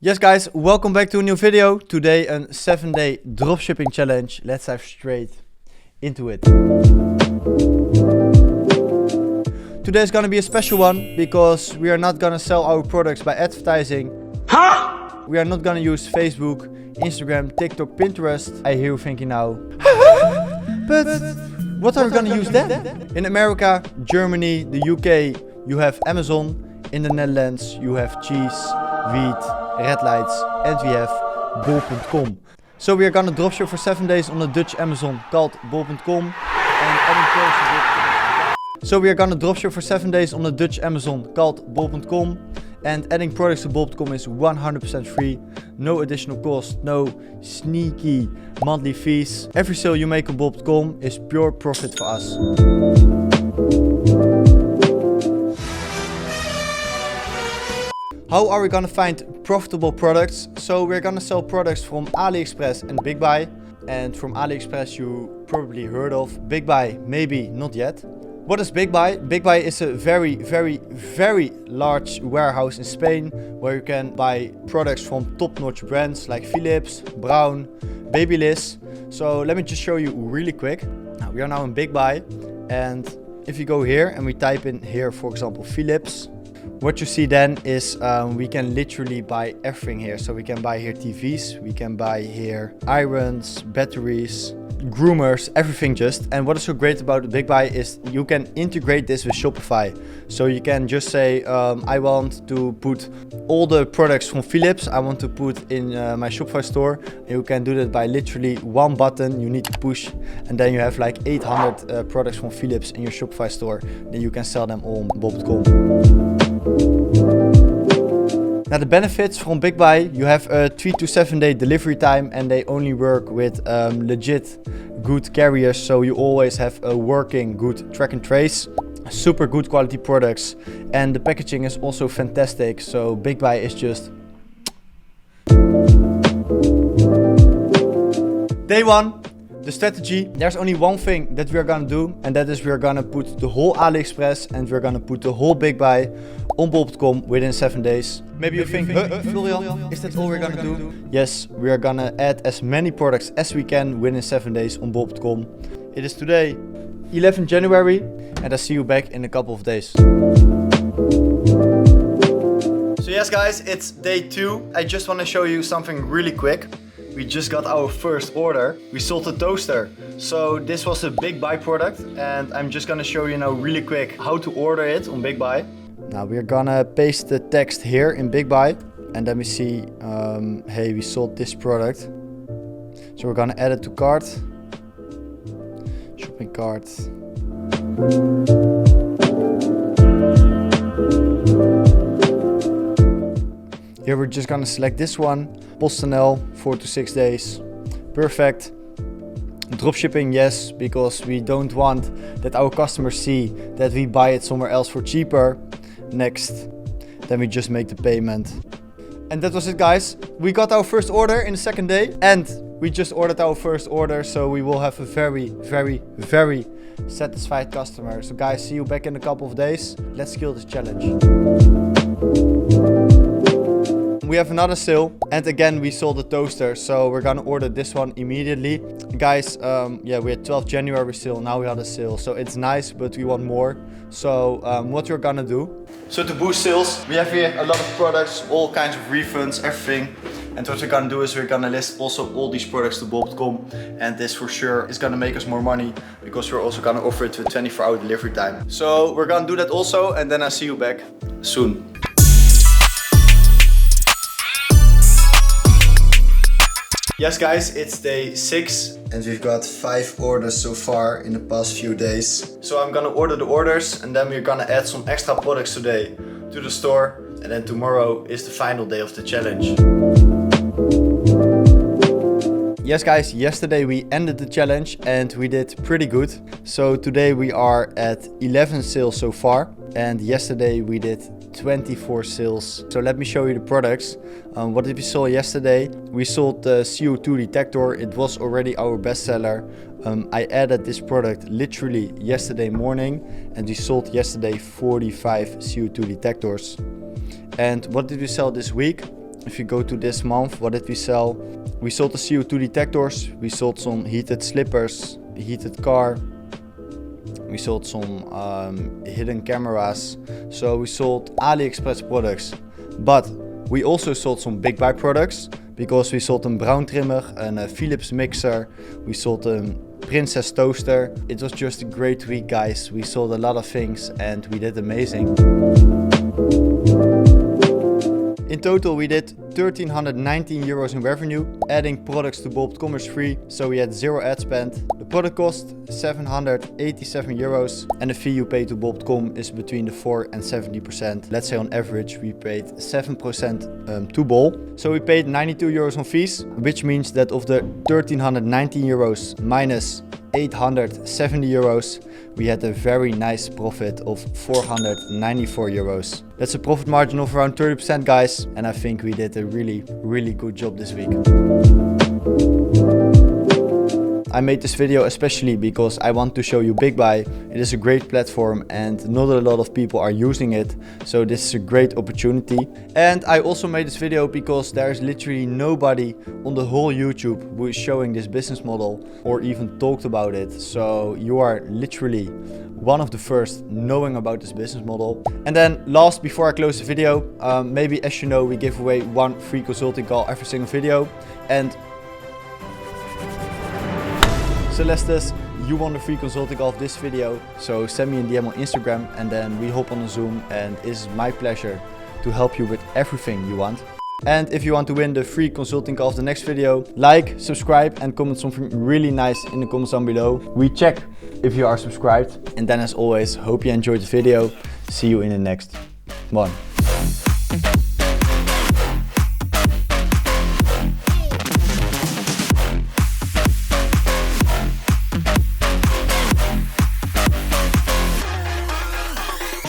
Yes guys, welcome back to a new video. Today a 7-day dropshipping challenge. Let's dive straight into it. Today is gonna be a special one because we are not gonna sell our products by advertising. We are not gonna use Facebook, Instagram, TikTok, Pinterest. I hear you thinking now, but what are we gonna use then? In America, Germany, the UK, you have Amazon. In the Netherlands, you have cheese, wheat, red lights, and we have bol.com. So we are gonna dropship for 7 days on the Dutch Amazon called bol.com. So we are gonna dropship for 7 days on the Dutch Amazon called bol.com. And adding products to bol.com is 100% free. No additional cost, no sneaky monthly fees. Every sale you make on bol.com is pure profit for us. How are we gonna find profitable products? So we're gonna sell products from AliExpress and BigBuy. And from AliExpress you probably heard of. BigBuy, maybe not yet. What is BigBuy? BigBuy is a very large warehouse in Spain where you can buy products from top-notch brands like Philips, Braun, Babyliss. So let me just show you really quick. We are now in BigBuy, and if you go here and we type in here, for example, Philips, what you see then is we can literally buy everything here. So we can buy here TVs, we can buy here irons, batteries, groomers, everything just. And what is so great about BigBuy is you can integrate this with Shopify. So you can just say, I want to put all the products from Philips, I want to put in my Shopify store. And you can do that by literally one button you need to push. And then you have like 800 products from Philips in your Shopify store. Then you can sell them all on bol.com. Now the benefits from BigBuy, you have a 3 to 7 day delivery time and they only work with legit good carriers. So you always have a working good track and trace, super good quality products, and the packaging is also fantastic. So BigBuy is just day one. The strategy, there's only one thing that we're gonna do, and that is we're gonna put the whole AliExpress and we're gonna put the whole BigBuy on bol.com within 7 days. Maybe you think, Florian, is that all we're gonna do? Yes, we are gonna add as many products as we can within 7 days on bol.com. It is today, 11 January, and I see you back in a couple of days. So yes guys, it's day 2. I just wanna show you something really quick. We just got our first order. We sold a toaster. So this was a BigBuy product and I'm just gonna show you now really quick how to order it on BigBuy. Now we're gonna paste the text here in BigBuy and then we see, hey, we sold this product. So we're gonna add it to cart. Shopping cart. Here we're just gonna select this one. PostNL, 4 to 6 days. Perfect. Dropshipping, yes, because we don't want that our customers see that we buy it somewhere else for cheaper. Next. Then we just make the payment. And that was it guys. We got our first order in the 2nd day and we just ordered our first order. So we will have a very satisfied customer. So guys, see you back in a couple of days. Let's kill this challenge. We have another sale and again we sold a toaster, so we're gonna order this one immediately. Guys, yeah, we had 12th January sale, now we had a sale, so it's nice but we want more. So what we're gonna do, so to boost sales, we have here a lot of products, all kinds of refunds, everything. And what we're gonna do is we're gonna list also all these products to bol.com, and this for sure is gonna make us more money because we're also gonna offer it with 24-hour delivery time. So we're gonna do that also, and then I'll see you back soon. Yes guys, it's day 6 and we've got 5 orders so far in the past few days. So I'm gonna order the orders and then we're gonna add some extra products today to the store, and then tomorrow is the final day of the challenge. Yes guys, yesterday we ended the challenge and we did pretty good. So today we are at 11 sales so far and yesterday we did 24 sales. So let me show you the products. What did we sell yesterday? We sold the CO2 detector. It was already our best seller. I added this product literally yesterday morning and we sold yesterday 45 CO2 detectors. And what did we sell this week? If you go to this month, what did we sell? We sold the CO2 detectors, we sold some heated slippers, a heated car, we sold some hidden cameras. So we sold AliExpress products, but we also sold some BigBuy products because we sold a brown trimmer and a Philips mixer. We sold a Princess toaster. It was just a great week, guys. We sold a lot of things and we did amazing. In total, we did 1,319 euros in revenue. Adding products to bol.com is free, so we had 0 ad spend. The product cost 787 euros and the fee you pay to bol.com is between the 4 and 70%. Let's say on average we paid 7% to bol. So we paid 92 euros on fees, which means that of the 1,319 euros minus 870 euros, we had a very nice profit of 494 euros. That's a profit margin of around 30%, guys, and I think we did a really good job this week. I made this video especially because I want to show you BigBuy. It is a great platform and not a lot of people are using it, so this is a great opportunity. And I also made this video because there is literally nobody on the whole YouTube who is showing this business model or even talked about it. So you are literally one of the first knowing about this business model. And then last, before I close the video, maybe as you know, we give away 1 free consulting call every single video. And Celestis, you won the free consulting call of this video, so send me a DM on Instagram and then we hop on a Zoom, and it is my pleasure to help you with everything you want. And if you want to win the free consulting call of the next video, like, subscribe and comment something really nice in the comments down below. We check if you are subscribed. And then as always, hope you enjoyed the video. See you in the next one.